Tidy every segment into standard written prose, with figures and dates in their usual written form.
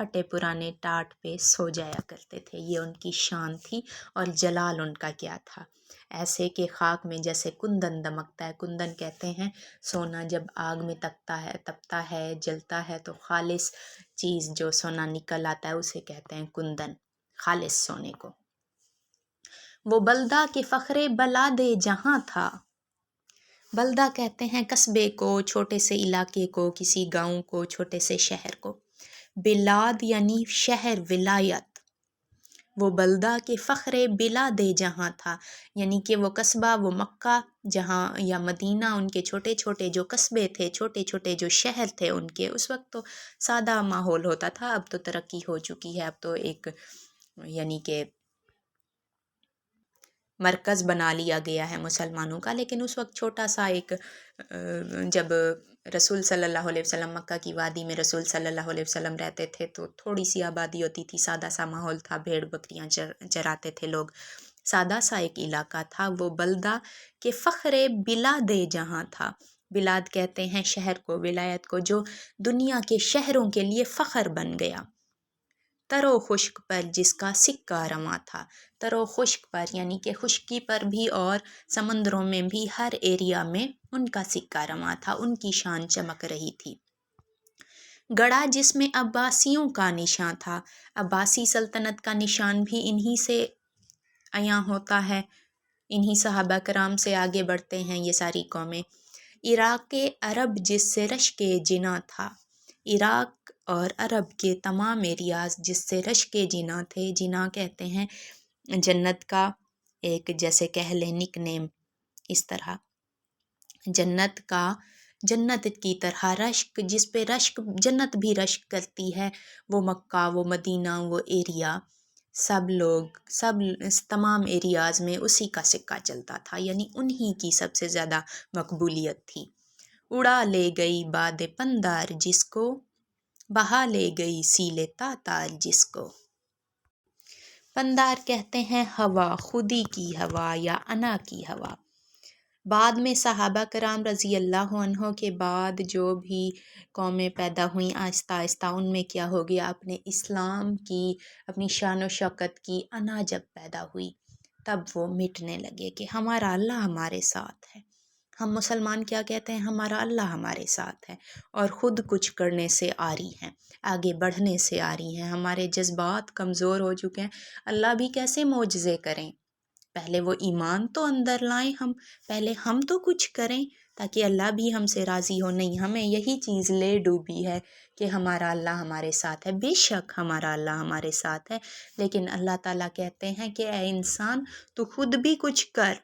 پھٹے پرانے ٹاٹ پہ سو جایا کرتے تھے۔ یہ ان کی شان تھی اور جلال ان کا کیا تھا، ایسے کہ خاک میں جیسے کندن دمکتا ہے۔ کندن کہتے ہیں سونا جب آگ میں تپتا ہے جلتا ہے تو خالص چیز جو سونا نکل آتا ہے اسے کہتے ہیں کندن، خالص سونے کو۔ وہ بلدہ کے فخر بلاد جہاں تھا، بلدہ کہتے ہیں قصبے کو، چھوٹے سے علاقے کو، کسی گاؤں کو، چھوٹے سے شہر کو۔ بلاد یعنی شہر، ولایت۔ وہ بلدہ کے فخر بلاد جہاں تھا، یعنی کہ وہ قصبہ، وہ مکہ جہاں یا مدینہ، ان کے چھوٹے چھوٹے جو قصبے تھے، چھوٹے چھوٹے جو شہر تھے ان کے، اس وقت تو سادہ ماحول ہوتا تھا، اب تو ترقی ہو چکی ہے، اب تو ایک یعنی کہ مرکز بنا لیا گیا ہے مسلمانوں کا، لیکن اس وقت چھوٹا سا ایک جب رسول صلی اللہ علیہ وسلم مکہ کی وادی میں رسول صلی اللہ علیہ وسلم رہتے تھے تو تھوڑی سی آبادی ہوتی تھی، سادہ سا ماحول تھا، بھیڑ بکریاں چراتے تھے لوگ، سادہ سا ایک علاقہ تھا۔ وہ بلدہ کے فخر بلاد جہاں تھا، بلاد کہتے ہیں شہر کو، ولایت کو، جو دنیا کے شہروں کے لیے فخر بن گیا۔ تر و خشک پر جس کا سکہ رواں تھا، تر و خشک پر یعنی کہ خشکی پر بھی اور سمندروں میں بھی ہر ایریا میں ان کا سکہ رواں تھا، ان کی شان چمک رہی تھی۔ گڑا جس میں عباسیوں کا نشان تھا، عباسی سلطنت کا نشان بھی انہی سے عیاں ہوتا ہے، انہی صحابہ کرام سے آگے بڑھتے ہیں یہ ساری قومیں۔ عراق عرب جس سے رشک جناں تھا، عراق اور عرب کے تمام ایریاز جس سے رشک جناں تھے، جناں کہتے ہیں جنت کا ایک جیسے کہہ لیں نک نیم، اس طرح جنت کا، جنت کی طرح رشک، جس پہ رشک جنت بھی رشک کرتی ہے، وہ مکہ، وہ مدینہ، وہ ایریا، سب لوگ تمام ایریاز میں اسی کا سکہ چلتا تھا، یعنی انہی کی سب سے زیادہ مقبولیت تھی۔ اڑا لے گئی باد پندار جس کو، بہا لے گئی سیل تاتار جس کو۔ پندار کہتے ہیں ہوا، خودی کی ہوا یا انا کی ہوا۔ بعد میں صحابہ کرام رضی اللہ عنہ کے بعد جو بھی قومیں پیدا ہوئیں آہستہ آہستہ ان میں کیا ہو گیا، اپنے اسلام کی، اپنی شان و شوکت کی انا جب پیدا ہوئی تب وہ مٹنے لگے کہ ہمارا اللہ ہمارے ساتھ ہے۔ ہم مسلمان کیا کہتے ہیں، ہمارا اللہ ہمارے ساتھ ہے، اور خود کچھ کرنے سے آری ہیں، آگے بڑھنے سے آری ہیں، ہمارے جذبات کمزور ہو چکے ہیں، اللہ بھی کیسے معجزے کریں، پہلے وہ ایمان تو اندر لائیں، پہلے ہم تو کچھ کریں تاکہ اللہ بھی ہم سے راضی ہو۔ نہیں، ہمیں یہی چیز لے ڈوبی ہے کہ ہمارا اللہ ہمارے ساتھ ہے، بے شک ہمارا اللہ ہمارے ساتھ ہے، لیکن اللہ تعالیٰ کہتے ہیں کہ اے انسان تو خود بھی کچھ کر۔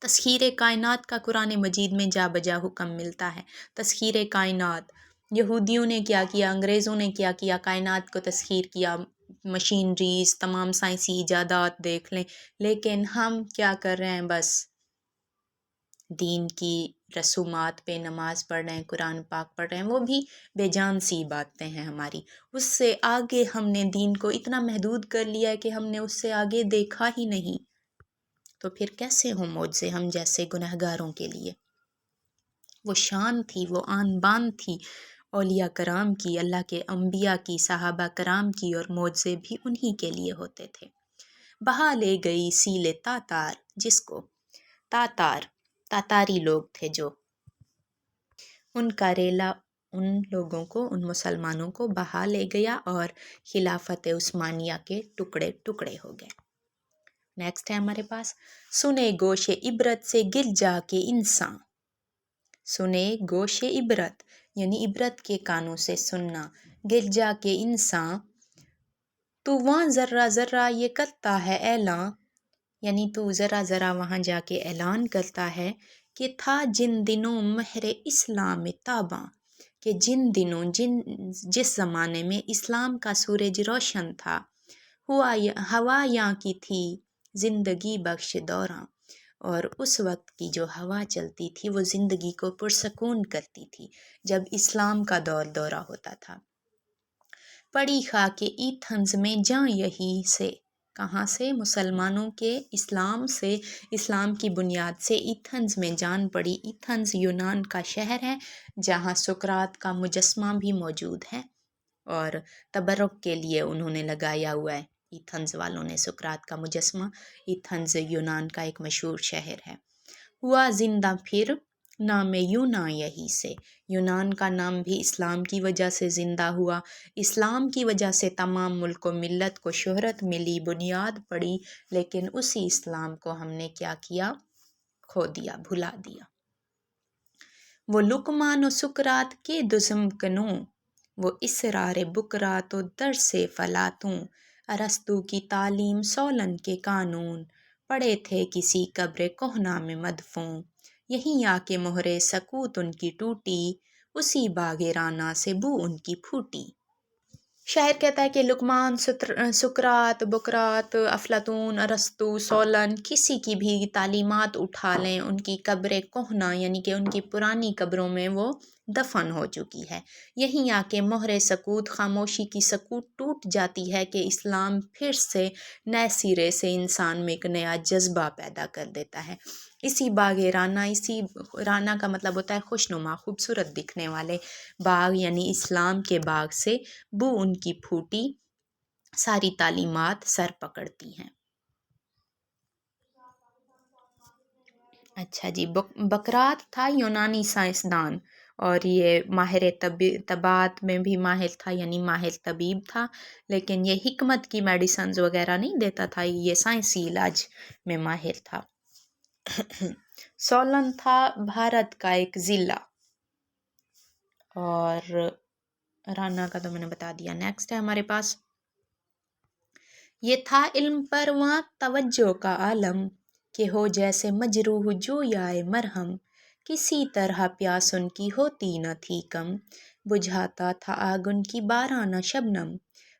تسخیر کائنات کا قرآن مجید میں جا بجا حکم ملتا ہے، تسخیر کائنات۔ یہودیوں نے کیا کیا، انگریزوں نے کیا کیا، کائنات کو تسخیر کیا، مشینریز، تمام سائنسی ایجادات دیکھ لیں، لیکن ہم کیا کر رہے ہیں، بس دین کی رسومات پہ نماز پڑھ رہے ہیں، قرآن پاک پڑھ رہے ہیں، وہ بھی بے جان سی باتیں ہیں ہماری، اس سے آگے ہم نے دین کو اتنا محدود کر لیا ہے کہ ہم نے اس سے آگے دیکھا ہی نہیں، تو پھر کیسے ہوں معجزے ہم جیسے گنہگاروں کے لیے۔ وہ شان تھی، وہ آن بان تھی اولیاء کرام کی، اللہ کے انبیاء کی، صحابہ کرام کی، اور معجزے بھی انہی کے لیے ہوتے تھے۔ بہا لے گئی سیل تاتار جس کو، تاتاری لوگ تھے جو، ان کا ریلا ان لوگوں کو، ان مسلمانوں کو بہا لے گیا اور خلافت عثمانیہ کے ٹکڑے ٹکڑے ہو گئے۔ نیکسٹ ہے ہمارے پاس، سنے گوش عبرت سے گر جا کے انسان، سنے گوش عبرت یعنی عبرت کے کانوں سے سننا، گر جا کے انسان، تو وہاں ذرہ ذرہ یہ کرتا ہے اعلان، یعنی تو ذرا ذرا وہاں جا کے اعلان کرتا ہے کہ تھا جن دنوں مہر اسلام تاباں، کہ جن دنوں جس زمانے میں اسلام کا سورج روشن تھا، ہوا یہاں کی تھی زندگی بخش دوراں، اور اس وقت کی جو ہوا چلتی تھی وہ زندگی کو پرسکون کرتی تھی جب اسلام کا دورہ ہوتا تھا۔ پڑی خاک ایتھنز میں جاں یہی سے، کہاں سے، مسلمانوں کے اسلام سے، اسلام کی بنیاد سے ایتھنز میں جان پڑی۔ ایتھنز یونان کا شہر ہے جہاں سقراط کا مجسمہ بھی موجود ہے، اور تبرک کے لیے انہوں نے لگایا ہوا ہے ایتھنز والوں نے سقراط کا مجسمہ۔ ایتھنز یونان کا ایک مشہور شہر ہے۔ ہوا زندہ پھر نام یونان یہی سے، یونان کا نام بھی اسلام کی وجہ سے زندہ ہوا، اسلام کی وجہ سے تمام ملک و ملت کو شہرت ملی، بنیاد پڑی، لیکن اسی اسلام کو ہم نے کیا کیا؟ کھو دیا، بھلا دیا۔ وہ لقمان و سقراط کے دزم کنوں، وہ اسرار بکرات و درس فلاطوں، ارسطو کی تعلیم سولن کے قانون، پڑے تھے کسی قبر کہنا میں مدفون، یہیں آ کے مہر سکوت ان کی ٹوٹی، اسی باغ رانا سے بو ان کی پھوٹی۔ شاعر کہتا ہے کہ لقمان، سقراط، بکرات، افلاطون، ارسطو، سولن، کسی کی بھی تعلیمات اٹھا لیں، ان کی قبر کہنا یعنی کہ ان کی پرانی قبروں میں وہ دفن ہو چکی ہے۔ یہیں آ کے مہر سکوت، خاموشی کی سکوت ٹوٹ جاتی ہے کہ اسلام پھر سے نئے سرے سے انسان میں ایک نیا جذبہ پیدا کر دیتا ہے۔ اسی باغ رانا، اسی رانا کا مطلب ہوتا ہے خوشنما، خوبصورت دکھنے والے باغ، یعنی اسلام کے باغ سے بو ان کی پھوٹی، ساری تعلیمات سر پکڑتی ہیں۔ اچھا جی، بکرات تھا یونانی سائنسدان، اور یہ ماہر طباعت میں بھی ماہر تھا، یعنی ماہر طبیب تھا، لیکن یہ حکمت کی میڈیسنز وغیرہ نہیں دیتا تھا، یہ سائنسی علاج میں ماہر تھا۔ سولن تھا بھارت کا ایک ضلع، اور رانا کا تو میں نے بتا دیا۔ نیکسٹ ہے ہمارے پاس، یہ تھا علم پرواں توجہ کا عالم، کہ ہو جیسے مجروح جویائے مرہم، کسی طرح پیاس ان کی ہوتی نہ تھی کم، بجھاتا تھا آگ ان کی بارانہ شبنم،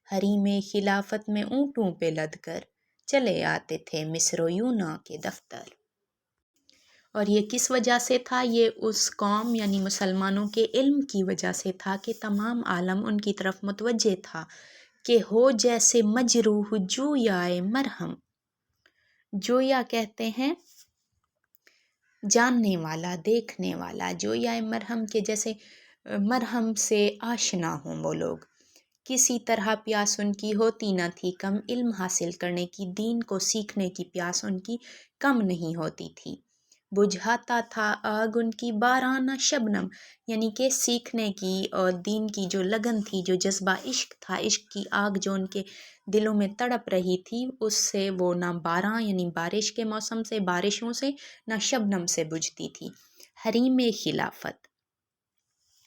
حریم خلافت میں اونٹوں پہ لد کر چلے آتے تھے مصر و یونان کے دفتر۔ اور یہ کس وجہ سے تھا؟ یہ اس قوم یعنی مسلمانوں کے علم کی وجہ سے تھا کہ تمام عالم ان کی طرف متوجہ تھا، کہ ہو جیسے مجروح جویائے مرہم، جویا کہتے ہیں جاننے والا، دیکھنے والا، جویائے مرہم کے جیسے مرہم سے آشنا ہوں وہ لوگ، کسی طرح پیاس ان کی ہوتی نہ تھی کم، علم حاصل کرنے کی، دین کو سیکھنے کی پیاس ان کی کم نہیں ہوتی تھی۔ بجھاتا تھا آگ ان کی بارانہ شبنم، یعنی کہ سیکھنے کی اور دین کی جو لگن تھی، جو جذبہ عشق تھا، عشق کی آگ جو ان کے دلوں میں تڑپ رہی تھی، اس سے وہ نہ باراں یعنی بارش کے موسم سے، بارشوں سے، نہ شبنم سے بجھتی تھی۔ حریم خلافت،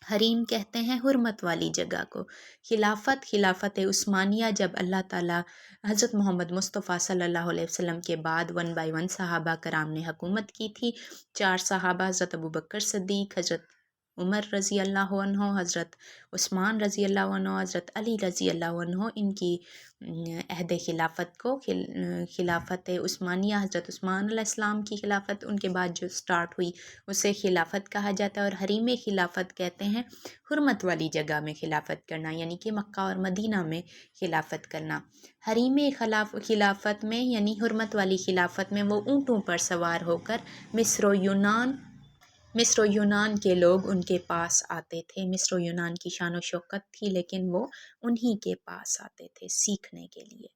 حریم کہتے ہیں حرمت والی جگہ کو، خلافت عثمانیہ جب اللہ تعالیٰ حضرت محمد مصطفیٰ صلی اللہ علیہ وسلم کے بعد 1 بائی 1 صحابہ کرام نے حکومت کی تھی، 4 صحابہ حضرت ابوبکر صدیق، حضرت عمر رضی اللہ عنہ، حضرت عثمان رضی اللہ عنہ، حضرت علی رضی اللہ عنہ، ان کی عہد خلافت کو خلافت عثمانیہ، حضرت عثمان علیہ السلام کی خلافت ان کے بعد جو سٹارٹ ہوئی اسے خلافت کہا جاتا ہے۔ اور حریم خلافت کہتے ہیں حرمت والی جگہ میں خلافت کرنا، یعنی کہ مکہ اور مدینہ میں خلافت کرنا۔ حریم خلافت میں یعنی حرمت والی خلافت میں وہ اونٹوں پر سوار ہو کر مصر و یونان کے لوگ ان کے پاس آتے تھے۔ مصر و یونان کی شان و شوکت تھی، لیکن وہ انہی کے پاس آتے تھے سیکھنے کے لیے۔